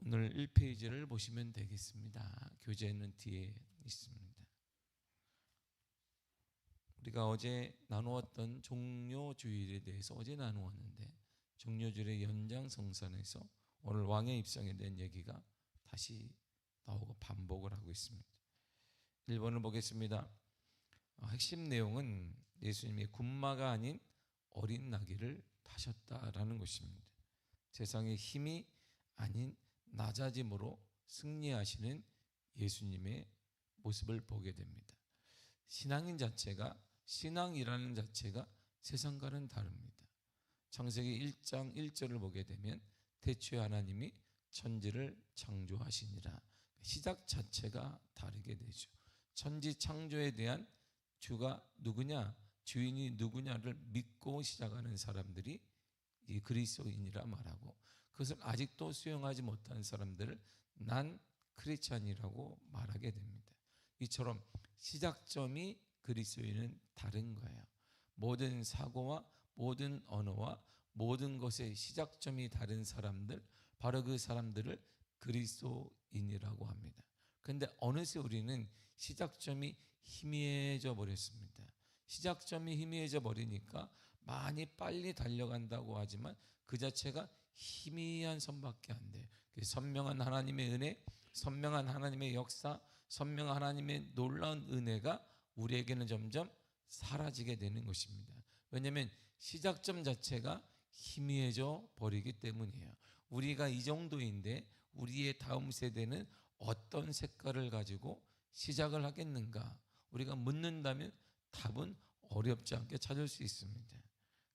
오늘 1페이지를 보시면 되겠습니다. 교재는 뒤에 있습니다. 우리가 어제 나누었던 종료주일에 대해서 어제 나누었는데, 종료주일의 연장성산에서 오늘 왕의 입성에 대한 얘기가 다시 나오고 반복을 하고 있습니다. 1번을 보겠습니다. 핵심 내용은 예수님이 군마가 아닌 어린 나귀를 타셨다라는 것입니다. 세상의 힘이 아닌 낮아짐으로 승리하시는 예수님의 모습을 보게 됩니다. 신앙이라는 자체가 세상과는 다릅니다. 창세기 1장 1절을 보게 되면 태초에 하나님이 천지를 창조하시니라. 시작 자체가 다르게 되죠. 천지 창조에 대한 주가 누구냐, 주인이 누구냐를 믿고 시작하는 사람들이 이 그리스도인이라 말하고, 그것을 아직도 수용하지 못한 사람들을 난 크리스찬이라고 말하게 됩니다. 이처럼 시작점이 그리스도인은 다른 거예요. 모든 사고와 모든 언어와 모든 것의 시작점이 다른 사람들, 바로 그 사람들을 그리스도인이라고 합니다. 그런데 어느새 우리는 시작점이 희미해져 버렸습니다. 시작점이 희미해져 버리니까 많이 빨리 달려간다고 하지만 그 자체가 희미한 선밖에 안 돼요. 선명한 하나님의 은혜, 선명한 하나님의 역사, 선명한 하나님의 놀라운 은혜가 우리에게는 점점 사라지게 되는 것입니다. 왜냐하면 시작점 자체가 희미해져 버리기 때문이에요. 우리가 이 정도인데 우리의 다음 세대는 어떤 색깔을 가지고 시작을 하겠는가? 우리가 묻는다면 답은 어렵지 않게 찾을 수 있습니다.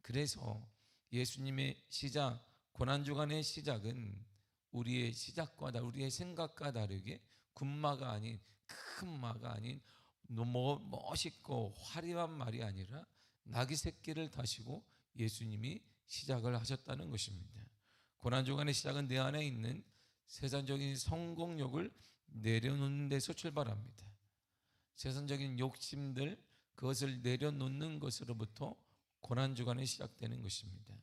그래서 예수님의 시작, 고난주간의 시작은 우리의 시작과 우리의 생각과 다르게 군마가 아닌, 큰 마가 아닌 너무 멋있고 화려한 말이 아니라 나귀 새끼를 타시고 예수님이 시작을 하셨다는 것입니다. 고난주간의 시작은 내 안에 있는 세상적인 성공욕을 내려놓는 데서 출발합니다. 세상적인 욕심들, 그것을 내려놓는 것으로부터 고난주간이 시작되는 것입니다.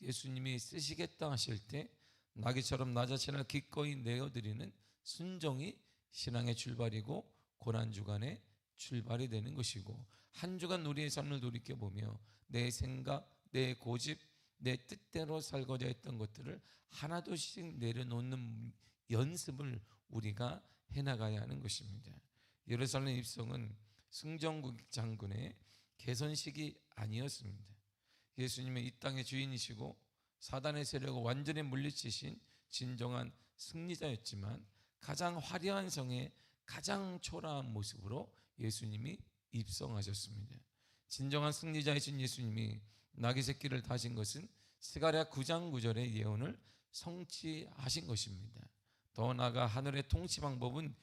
예수님이 쓰시겠다 하실 때 나귀처럼 나 자신을 기꺼이 내어드리는 순종이 신앙의 출발이고 고난주간의 출발이 되는 것이고, 한 주간 우리의 삶을 돌이켜보며 내 생각, 내 고집, 내 뜻대로 살고자 했던 것들을 하나둘씩 내려놓는 연습을 우리가 해나가야 하는 것입니다. 예루살렘 입성은 승전국 장군의 개선식이 아니었습니다. 예수님은 이 땅의 주인이시고 사단의 세력을 완전히 물리치신 진정한 승리자였지만 가장 화려한 성의 가장 초라한 모습으로 예수님이 입성하셨습니다. 진정한 승리자이신 예수님이 나귀 새끼를 타신 것은 스가랴 9장 9절의 예언을 성취하신 것입니다. 더 나아가 하늘의 통치 방법은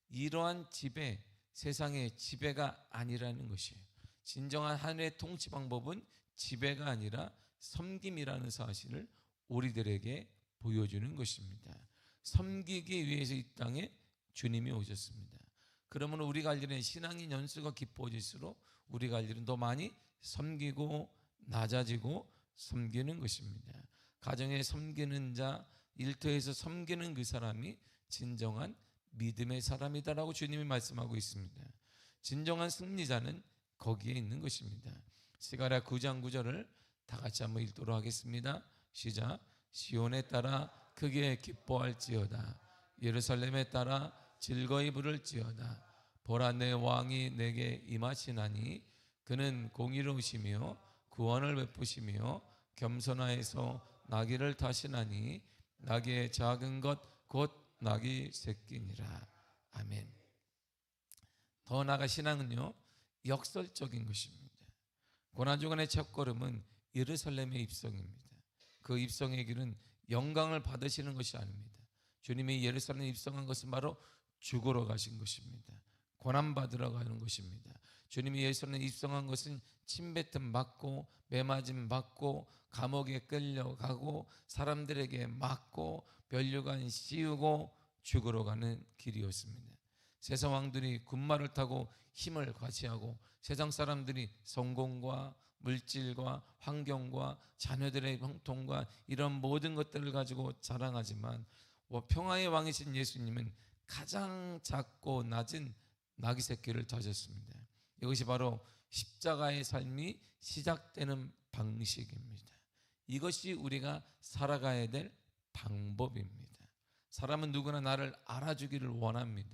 이러한 지배, 세상의 지배가 아니라는 것이에요. 진정한 하늘의 통치 방법은 지배가 아니라 섬김이라는 사실을 우리들에게 보여주는 것입니다. 섬기기 위해서 이 땅에 주님이 오셨습니다. 그러면 우리가 할 일은 신앙의 연수가 깊어질수록 우리가 할 일은 더 많이 섬기고 낮아지고 섬기는 것입니다. 가정에 섬기는 자, 일터에서 섬기는 그 사람이 진정한 믿음의 사람이다라고 주님이 말씀하고 있습니다. 진정한 승리자는 거기에 있는 것입니다. 스가랴 9장 9절을 다 같이 한번 읽도록 하겠습니다. 시작. 시온에 따라 크게 기뻐할지어다. 예루살렘에 따라 즐거이 부를지어다. 보라, 내 왕이 내게 임하시나니 그는 공의로우시며 구원을 베푸시며 겸손하여서 나귀를 타시나니 나귀의 작은 것 곧 나귀 새끼니라. 아멘. 더 나아가 신앙은요, 역설적인 것입니다. 고난주간의 첫걸음은 예루살렘의 입성입니다. 그 입성의 길은 영광을 받으시는 것이 아닙니다. 주님이 예루살렘에 입성한 것은 바로 죽으러 가신 것입니다. 고난받으러 가는 것입니다. 주님이 예루살렘에 입성한 것은 침뱉음 맞고 매맞음 받고 감옥에 끌려가고 사람들에게 맞고 면류관 씌우고 죽으러 가는 길이었습니다. 세상 왕들이 군마를 타고 힘을 과시하고 세상 사람들이 성공과 물질과 환경과 자녀들의 형통과 이런 모든 것들을 가지고 자랑하지만 평화의 왕이신 예수님은 가장 작고 낮은 나귀 새끼를 다졌습니다. 이것이 바로 십자가의 삶이 시작되는 방식입니다. 이것이 우리가 살아가야 될 방법입니다. 사람은 누구나 나를 알아주기를 원합니다.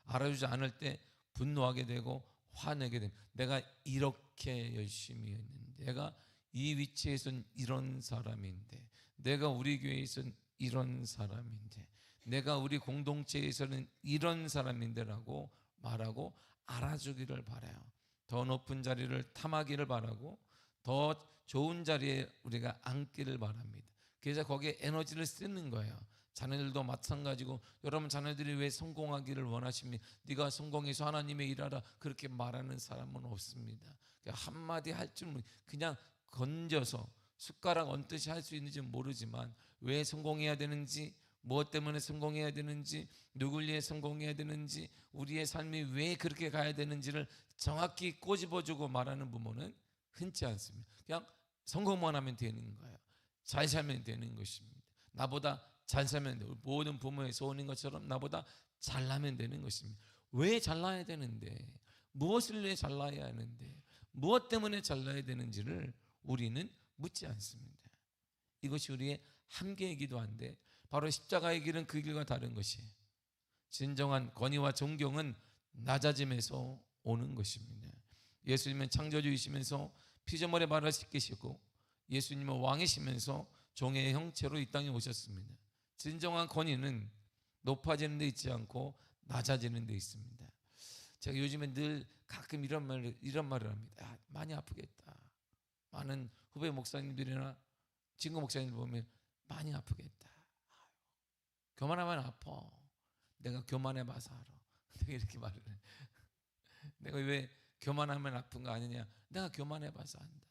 알아주지 않을 때 분노하게 되고 화내게 됩니다. 내가 이렇게 열심히 했는데, 내가 이 위치에선 이런 사람인데, 내가 우리 교회에선 이런 사람인데, 내가 우리 공동체에서는 이런 사람인데라고 말하고 알아주기를 바라요. 더 높은 자리를 탐하기를 바라고 더 좋은 자리에 우리가 앉기를 바랍니다. 그래서 거기에 에너지를 쓰는 거예요. 자녀들도 마찬가지고, 여러분 자녀들이 왜 성공하기를 원하십니까? 네가 성공해서 하나님의 일하라, 그렇게 말하는 사람은 없습니다. 한마디 할 줄 그냥 건져서 숟가락 얹듯이 할 수 있는지 모르지만, 왜 성공해야 되는지, 무엇 때문에 성공해야 되는지, 누굴 위해 성공해야 되는지, 우리의 삶이 왜 그렇게 가야 되는지를 정확히 꼬집어주고 말하는 부모는 흔치 않습니다. 그냥 성공만 하면 되는 거예요. 잘 살면 되는 것입니다. 나보다 잘 살면 돼요. 모든 부모의 소원인 것처럼 나보다 잘나면 되는 것입니다. 왜 잘나야 되는데, 무엇을 위해 잘나야 하는데, 무엇 때문에 잘나야 되는지를 우리는 묻지 않습니다. 이것이 우리의 한계이기도 한데, 바로 십자가의 길은 그 길과 다른 것이에요. 진정한 권위와 존경은 낮아짐에서 오는 것입니다. 예수님은 창조주이시면서 피조물의 발을 씻기시고, 예수님은 왕이시면서 종의 형체로 이 땅에 오셨습니다. 진정한 권위는 높아지는 데 있지 않고 낮아지는 데 있습니다. 제가 요즘에 늘 가끔 이런 말을 합니다. 많이 아프겠다. 많은 후배 목사님들이나 친구 목사님들 보면 많이 아프겠다. 교만하면 아파. 내가 교만해봐서 알아. 내가 이렇게 말을 해. 내가 왜 교만하면 아픈 거 아니냐? 내가 교만해봐서 안다.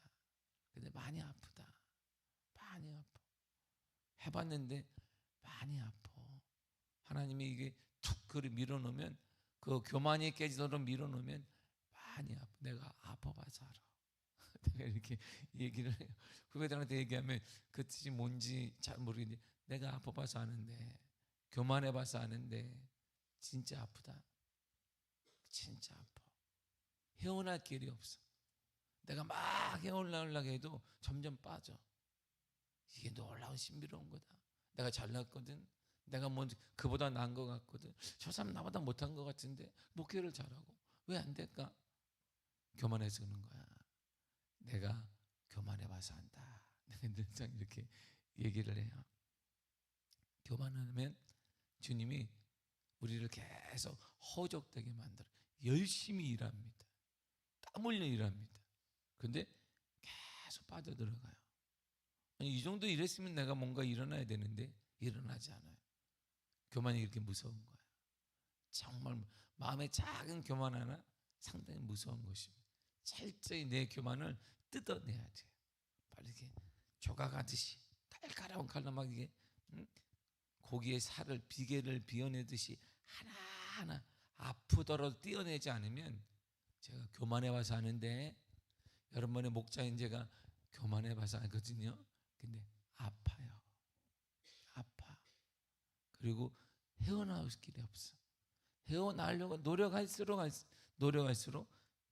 근데 많이 아프다. 많이 아파. 해봤는데 많이 아파. 하나님이 이게 툭 그를 밀어놓으면, 그 교만이 깨지도록 밀어놓으면 많이 아파. 내가 아파봐서 알아. 내가 이렇게 얘기를 해요. 후배들한테 얘기하면 그 뜻이 뭔지 잘 모르겠는데, 내가 아파봐서 아는데, 교만해봐서 아는데 진짜 아프다. 진짜 아파. 헤어날 길이 없어. 내가 막 헤어나려고 해도 점점 빠져. 이게 놀라운 신비로운 거다. 내가 잘났거든. 내가 뭔지 그보다 나은 것 같거든. 저 사람 나보다 못한 것 같은데 목회를 잘하고 왜 안 될까? 교만해서 그런 거야. 내가 교만해봐서 안다. 내가 늘상 이렇게 얘기를 해요. 교만하면 주님이 우리를 계속 허적되게 만들어. 열심히 일합니다. 땀 흘려 일합니다. 근데 계속 빠져들어가요. 아니, 이 정도 일했으면 내가 뭔가 일어나야 되는데 일어나지 않아요. 교만이 이렇게 무서운 거예요. 정말 마음의 작은 교만 하나 상당히 무서운 것입니다. 철저히 내 교만을 뜯어내야 돼요. 빨리 이렇게 조각하듯이 칼칼한 칼로 막 이게 고기의 살을 비계를 비워내듯이 하나하나 아프더라도 떼어내지 않으면, 제가 교만해봐서 아는데, 여러분의 목자인 제가 교만해봐서 알거든요. 근데 아파요. 아파. 그리고 헤어나올 길이 없어. 헤어나려고 노력할수록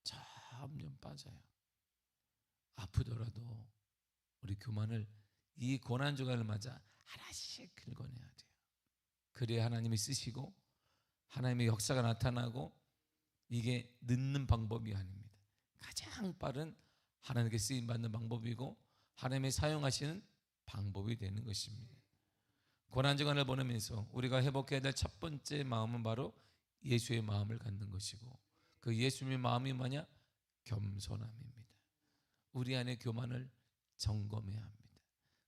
점점 빠져요. 아프더라도 우리 교만을, 이 고난주간을 맞아 하나씩 긁어내야 돼요. 그래야 하나님이 쓰시고 하나님의 역사가 나타나고, 이게 늦는 방법이 아닙니다. 가장 빠른 하나님께 쓰임받는 방법이고 하나님의 사용하시는 방법이 되는 것입니다. 고난주간을 보내면서 우리가 회복해야 될 첫 번째 마음은 바로 예수의 마음을 갖는 것이고, 그 예수님의 마음이 뭐냐? 겸손함입니다. 우리 안에 교만을 점검해야 합니다.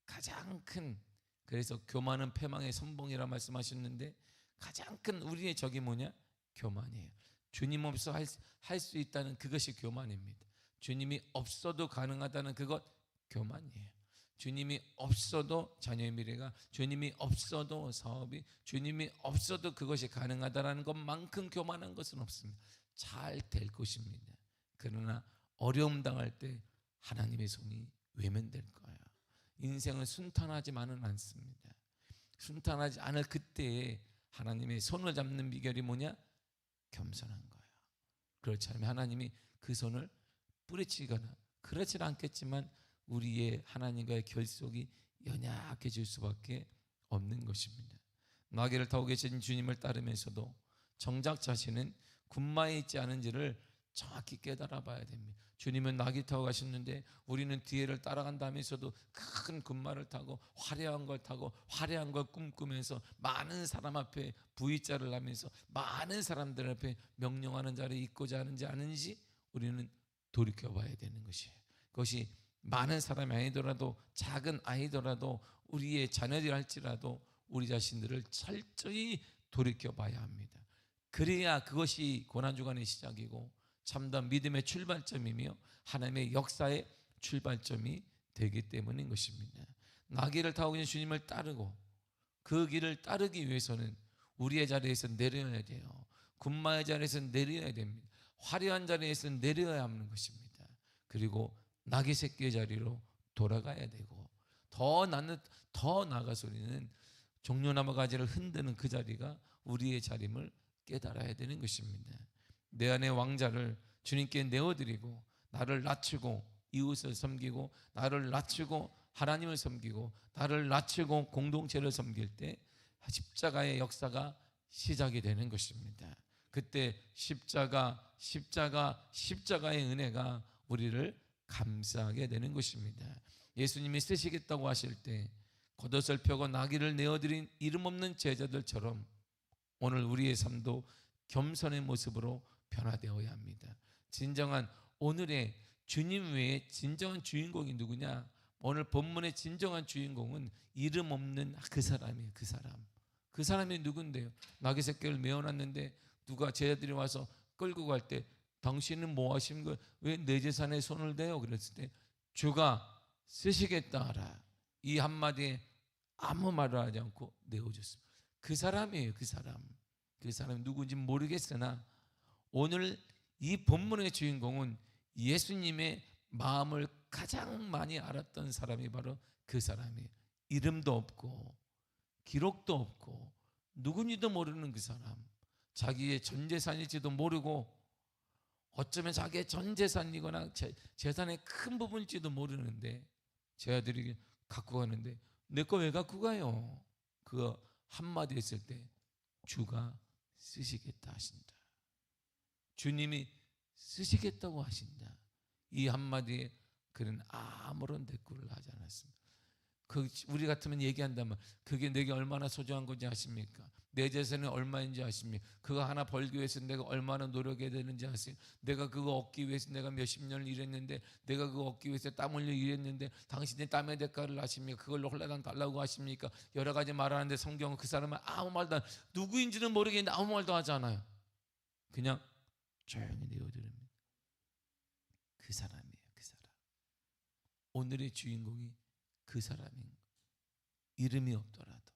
가장 큰, 그래서 교만은 패망의 선봉이라 말씀하셨는데, 가장 큰 우리의 적이 뭐냐? 교만이에요. 주님 없어 할 수 있다는 그것이 교만입니다. 주님이 없어도 가능하다는 그것 교만이에요. 주님이 없어도 자녀의 미래가, 주님이 없어도 사업이, 주님이 없어도 그것이 가능하다는 것만큼 교만한 것은 없습니다. 잘 될 것입니다. 그러나 어려움 당할 때 하나님의 손이 외면될 거예요. 인생은 순탄하지만은 않습니다. 순탄하지 않을 그때에 하나님의 손을 잡는 비결이 뭐냐? 겸손한 거예요. 그렇지 않으면 하나님이 그 손을 뿌리치거나 그렇지 않겠지만 우리의 하나님과의 결속이 연약해질 수밖에 없는 것입니다. 나귀를 타고 계신 주님을 따르면서도 정작 자신은 군마에 있지 않은지를 정확히 깨달아 봐야 됩니다. 주님은 나귀 타고 가셨는데 우리는 뒤에를 따라간다면서도 큰 군마를 타고 화려한 걸 타고 화려한 걸 꿈꾸면서 많은 사람 앞에 V자를 하면서 많은 사람들 앞에 명령하는 자리에 있고자 하는지 아는지 우리는 돌이켜 봐야 되는 것이에요. 그것이 많은 사람이 아니더라도 작은 아이더라도 우리의 자녀들할지라도 우리 자신들을 철저히 돌이켜 봐야 합니다. 그래야 그것이 고난주간의 시작이고 참된 믿음의 출발점이며 하나님의 역사의 출발점이 되기 때문인 것입니다. 나귀를 타고 있는 주님을 따르고 그 길을 따르기 위해서는 우리의 자리에서 내려야 돼요. 군마의 자리에서 내려야 됩니다. 화려한 자리에서 내려야 하는 것입니다. 그리고 나귀 새끼의 자리로 돌아가야 되고 더 나아가서 우리는 종려나무 가지를 흔드는 그 자리가 우리의 자림을 깨달아야 되는 것입니다. 내 안의 왕자를 주님께 내어드리고 나를 낮추고 이웃을 섬기고 나를 낮추고 하나님을 섬기고 나를 낮추고 공동체를 섬길 때 십자가의 역사가 시작이 되는 것입니다. 그때 십자가의 은혜가 우리를 감싸게 되는 것입니다. 예수님이 쓰시겠다고 하실 때 겉옷을 펴고 나귀를 내어드린 이름 없는 제자들처럼 오늘 우리의 삶도 겸손의 모습으로 변화되어야 합니다. 진정한 오늘의 주님 외에 진정한 주인공이 누구냐? 오늘 본문의 진정한 주인공은 이름 없는 그 사람이에요. 그 사람이 누군데요? 나귀 새끼를 메어놨는데 누가 제자들이 와서 끌고 갈 때 당신은 뭐 하시는 거예요? 왜 내 재산에 손을 대요? 그랬을 때 주가 쓰시겠다 하라. 이 한마디에 아무 말을 하지 않고 내어줬습니다. 그 사람이에요. 그 사람이 누군지 모르겠으나 오늘 이 본문의 주인공은 예수님의 마음을 가장 많이 알았던 사람이 바로 그 사람이에요. 이름도 없고 기록도 없고 누군지도 모르는 그 사람, 자기의 전 재산일지도 모르고 어쩌면 자기의 전 재산이거나 재산의 큰 부분일지도 모르는데 제자들이 갖고 가는데 내 거 왜 갖고 가요? 그거 한마디 했을 때 주가 쓰시겠다 하신다. 주님이 쓰시겠다고 하신다. 이 한마디에 그는 아무런 대꾸를 하지 않았습니다. 우리 같으면 얘기한다면 그게 내게 얼마나 소중한 건지 아십니까? 내 재산이 얼마인지 아십니까? 그거 하나 벌기 위해서 내가 얼마나 노력해야 되는지 아세요? 내가 그거 얻기 위해서 내가 몇십 년을 일했는데 내가 그거 얻기 위해서 땀 흘려 일했는데 당신이 땀의 대가를 아십니까? 그걸로 홀라당 달라고 하십니까? 여러 가지 말하는데 성경은 그 사람은 아무 말도 안, 누구인지는 모르겠는데 아무 말도 하지 않아요. 그냥 조용히 내어드립니다. 그 사람이에요. 그 사람. 오늘의 주인공이 그 사람인 거예요. 이름이 없더라도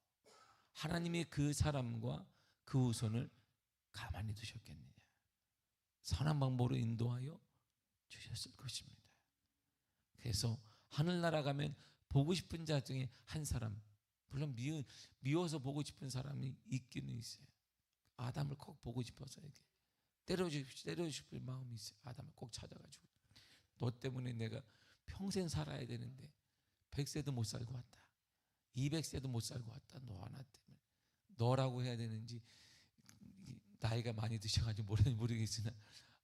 하나님이 그 사람과 그 후손을 가만히 두셨겠느냐? 선한 방법으로 인도하여 주셨을 것입니다. 그래서 하늘나라 가면 보고 싶은 자 중에 한 사람, 물론 미워서 보고 싶은 사람이 있기는 있어요. 아담을 꼭 보고 싶어서 이렇게 때려주고 싶을 마음이 있어요. 아담을 꼭 찾아가지고 너 때문에 내가 평생 살아야 되는데 100세도 못 살고 왔다. 200세도 못 살고 왔다. 너 하나 때문에. 너라고 해야 되는지 나이가 많이 드셔가지고 모르겠으나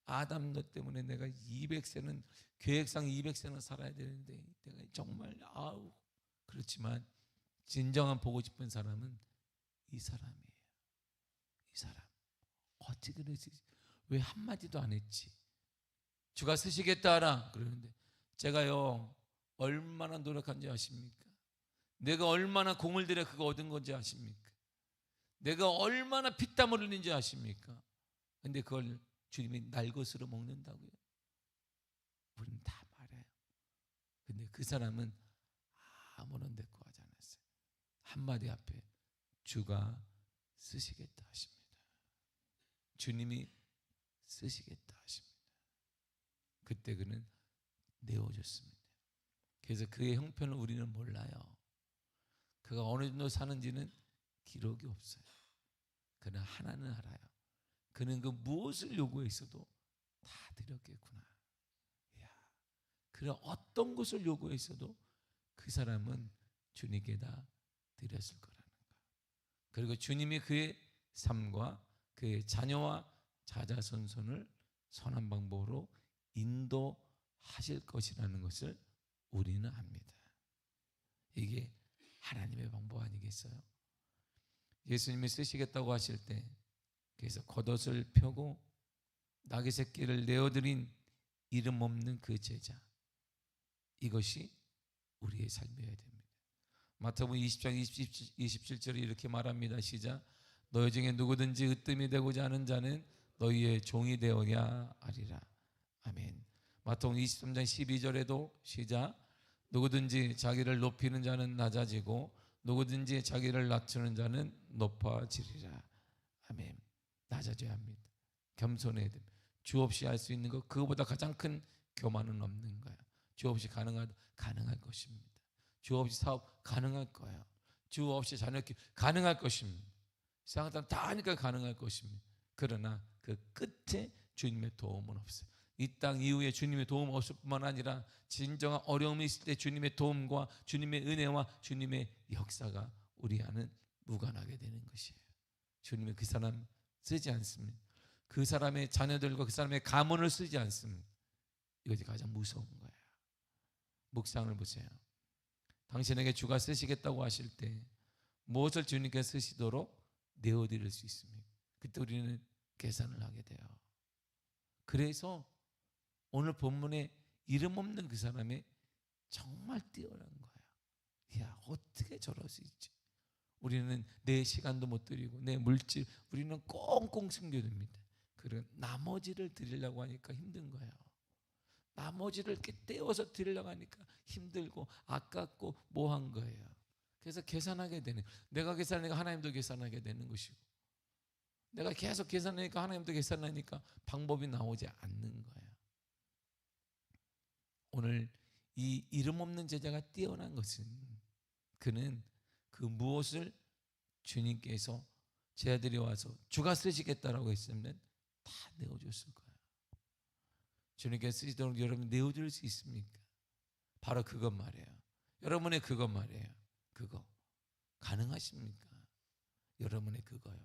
아담 너 때문에 내가 200세는 계획상 200세는 살아야 되는데 내가 정말 그렇지만 진정한 보고 싶은 사람은 이 사람이에요. 이 사람 어떻게 그랬지? 왜 한마디도 안 했지? 주가 쓰시겠다 하라 그러는데 제가요 얼마나 노력한지 아십니까? 내가 얼마나 공을 들여 그거 얻은 건지 아십니까? 내가 얼마나 피땀 흘리는지 아십니까? 근데 그걸 주님이 날 것으로 먹는다고요? 우리는 다 말해요. 근데 그 사람은 아무런 대꾸하지 않았어요. 한마디 앞에 주가 쓰시겠다 하십니다. 주님이 쓰시겠다 하십니다. 그때 그는 내어줬습니다. 그래서 그의 형편을 우리는 몰라요. 그가 어느 정도 사는지는 기록이 없어요. 그러나 하나는 알아요. 그는 그 무엇을 요구했어도 다 드렸겠구나. 이야, 그는 어떤 것을 요구했어도 그 사람은 주님께 다 드렸을 거라는 거. 그리고 주님이 그의 삶과 그의 자녀와 자자손손을 선한 방법으로 인도하실 것이라는 것을 우리는 압니다. 이게 하나님의 방법 아니겠어요? 예수님이 쓰시겠다고 하실 때 그래서 겉옷을 펴고 나귀 새끼를 내어드린 이름 없는 그 제자, 이것이 우리의 삶이어야 됩니다. 마태복음 20장 27절에 이렇게 말합니다. 시작. 너희 중에 누구든지 으뜸이 되고자 하는 자는 너희의 종이 되어야 하리라. 아멘. 마태복음 23장 12절에도 시작. 누구든지 자기를 높이는 자는 낮아지고 누구든지 자기를 낮추는 자는 높아지리라. 아멘. 낮아져야 합니다. 겸손해야 됩니다. 주 없이 할 수 있는 것, 그거보다 가장 큰 교만은 없는 거예요. 주 없이 가능할 것입니다. 주 없이 사업 가능할 거예요. 주 없이 자녀 키우기 가능할 것입니다. 세상 사람 다 하니까 가능할 것입니다. 그러나 그 끝에 주님의 도움은 없어요. 이 땅 이후에 주님의 도움 없을 뿐만 아니라 진정한 어려움이 있을 때 주님의 도움과 주님의 은혜와 주님의 역사가 우리 안은 무관하게 되는 것이에요. 주님이 그 사람 쓰지 않습니다. 그 사람의 자녀들과 그 사람의 가문을 쓰지 않습니다. 이것이 가장 무서운 거예요. 묵상을 보세요. 당신에게 주가 쓰시겠다고 하실 때 무엇을 주님께 쓰시도록 내어드릴 수 있습니까? 그때 우리는 계산을 하게 돼요. 그래서 오늘 본문에 이름 없는 그 사람이 정말 뛰어난 거예요. 야, 어떻게 저럴 수 있지? 우리는 내 시간도 못 드리고 내 물질 우리는 꽁꽁 숨겨둡니다. 그런 나머지를 드리려고 하니까 힘든 거예요. 나머지를 이렇게 떼어서 드리려고 하니까 힘들고 아깝고 뭐한 거예요. 그래서 계산하게 되는, 내가 계산하니까 하나님도 계산하게 되는 것이고, 내가 계속 계산하니까 하나님도 계산하니까 방법이 나오지 않는 거예요. 오늘 이 이름 없는 제자가 뛰어난 것은 그는 그 무엇을 주님께서 제 아들이 와서 주가 쓰시겠다라고 했으면 다 내어줬을 거예요. 주님께서 쓰시도록 여러분 내어줄 수 있습니까? 바로 그것 말이에요. 여러분의 그것 말이에요. 그거 가능하십니까? 여러분의 그거요.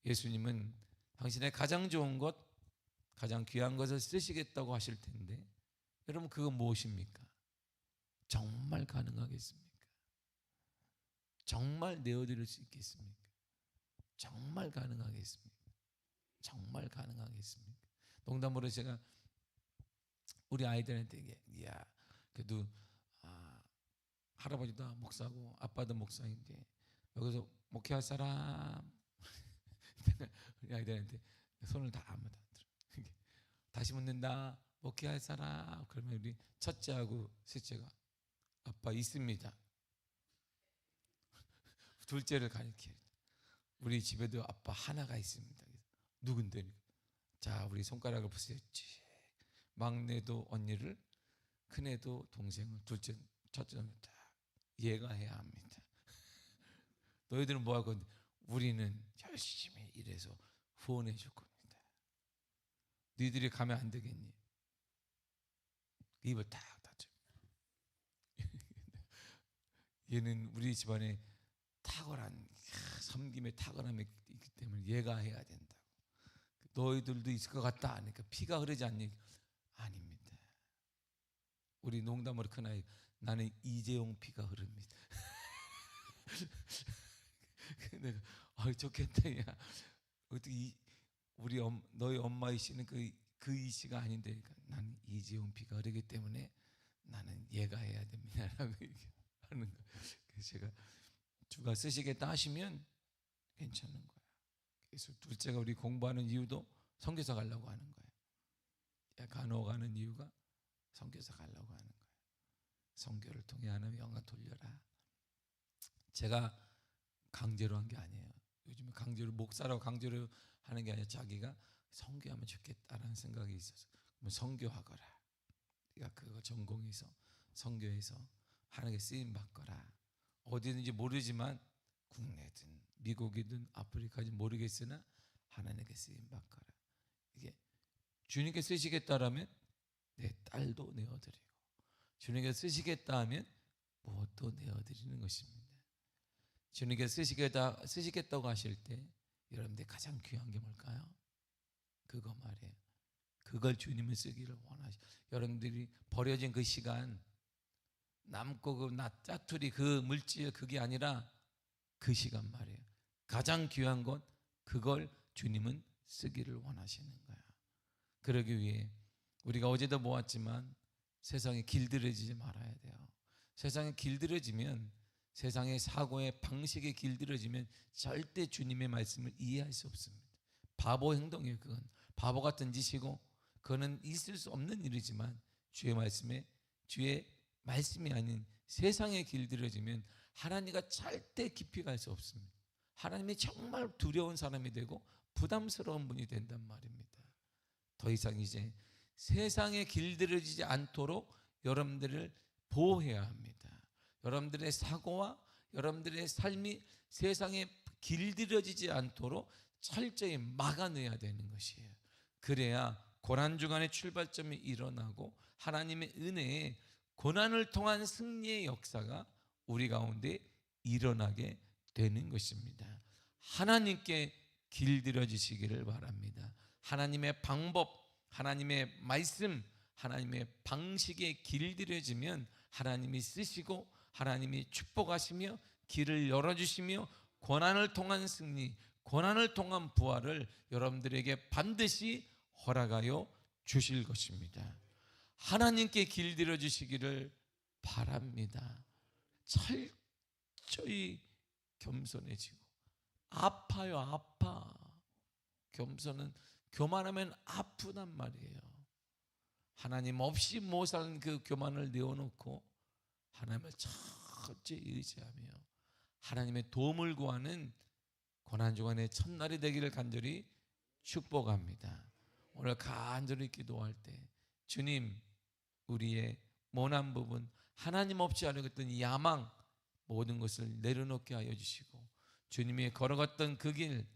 예수님은 당신의 가장 좋은 것, 가장 귀한 것을 쓰시겠다고 하실 텐데 여러분 그거 무엇입니까? 정말 가능하겠습니까? 정말 내어드릴 수 있겠습니까? 정말 가능하겠습니까? 정말 가능하겠습니까? 농담으로 제가 우리 아이들한테 야, 그래도 할아버지도 목사고 아빠도 목사인데 여기서 목회할 사람 우리 아이들한테 손을 다 아무도 안 들어. 다시 묻는다. 목회할 사람. 그러면 우리 첫째하고 셋째가 아빠 있습니다. 둘째를 가리켜요. 우리 집에도 아빠 하나가 있습니다. 누군데? 자, 우리 손가락을 보세요. 막내도 언니를, 큰애도 동생을, 둘째, 첫째는 다 얘가 해야 합니다. 너희들은 뭐 할 건데? 우리는 열심히 일해서 후원해 줄 겁니다. 너희들이 가면 안 되겠니? 입을 딱 닫죠. 얘는 우리 집안에 탁월한 섬김의 탁월함이 있기 때문에 얘가 해야 된다고. 너희들도 있을 것 같다 하니까 피가 흐르지 않니? 아닙니다. 우리 농담으로 큰아이, 나는 이재용 피가 흐릅니다. 내가 좋겠다. 야, 어떻게 우리 너희 엄마이씨는 그 이씨가 아닌데, 그러니까 나는 이재용 피가 흐르기 때문에 나는 얘가 해야 됩니다라고 하는 거. 그래서 제가 주가 쓰시겠다 하시면 괜찮은 거예요. 그래서 둘째가 우리 공부하는 이유도 선교사 가려고 하는 거예요. 간호 가는 이유가 선교사 가려고 하는 거예요. 선교를 통해 하나님 영광 돌려라. 제가 강제로 한 게 아니에요. 요즘에 강제로 목사라고 강제로 하는 게 아니라 자기가 선교하면 좋겠다라는 생각이 있어서 그러면 선교하거라. 네가 그거 전공해서 선교해서 하나님께 쓰임 받거라. 어디든지 모르지만 국내든 미국이든 아프리카든 모르겠으나 하나님께 쓰임 받거라. 이게 주님께 쓰시겠다라면 내 딸도 내어드리고, 주님께 쓰시겠다 하면 무엇도 내어드리는 것입니다. 주님께 쓰시겠다고 하실 때 여러분들 가장 귀한 게 뭘까요? 그거 말이에요. 그걸 주님은 쓰기를 원하시고, 여러분들이 버려진 그 시간, 남고 그 짜투리 그 물질, 그게 아니라 그 시간 말이에요. 가장 귀한 건 그걸 주님은 쓰기를 원하시는 거야. 그러기 위해 우리가 어제도 모았지만 세상에 길들여지지 말아야 돼요. 세상에 길들여지면, 세상의 사고의 방식에 길들여지면 절대 주님의 말씀을 이해할 수 없습니다. 바보 행동이에요. 그건 바보 같은 짓이고, 그거는 있을 수 없는 일이지만 주의 말씀이 아닌 세상에 길들여지면 하나님과 절대 깊이 갈 수 없습니다. 하나님이 정말 두려운 사람이 되고 부담스러운 분이 된단 말입니다. 더 이상 이제 세상에 길들여지지 않도록 여러분들을 보호해야 합니다. 여러분들의 사고와 여러분들의 삶이 세상에 길들여지지 않도록 철저히 막아내야 되는 것이에요. 그래야 고난주간의 출발점이 일어나고 하나님의 은혜에 고난을 통한 승리의 역사가 우리 가운데 일어나게 되는 것입니다. 하나님께 길들여지시기를 바랍니다. 하나님의 방법, 하나님의 말씀, 하나님의 방식에 길들여지면 하나님이 쓰시고 하나님이 축복하시며 길을 열어주시며 고난을 통한 승리, 고난을 통한 부활을 여러분들에게 반드시 허락하여 주실 것입니다. 하나님께 길들여 주시기를 바랍니다. 철저히 겸손해지고, 아파요, 아파. 겸손은 교만하면 아프단 말이에요. 하나님 없이 못 사는 그 교만을 내어놓고 하나님을 철저히 의지하며 하나님의 도움을 구하는 고난주간의 첫날이 되기를 간절히 축복합니다. 오늘 간절히 기도할 때 주님, 우리의 모난 부분, 하나님 없이 하려고 했던 야망, 모든 것을 내려놓게 하여 주시고 주님이 걸어갔던 그 길,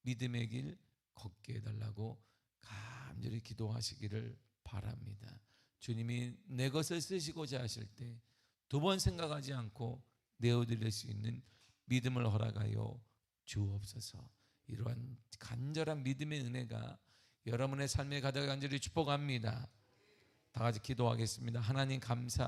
믿음의 길 걷게 해달라고 간절히 기도하시기를 바랍니다. 주님이 내 것을 쓰시고자 하실 때 두 번 생각하지 않고 내어드릴 수 있는 믿음을 허락하여 주옵소서. 이러한 간절한 믿음의 은혜가 여러분의 삶에 가득 간절히 축복합니다. 다 같이 기도하겠습니다. 하나님 감사합니다.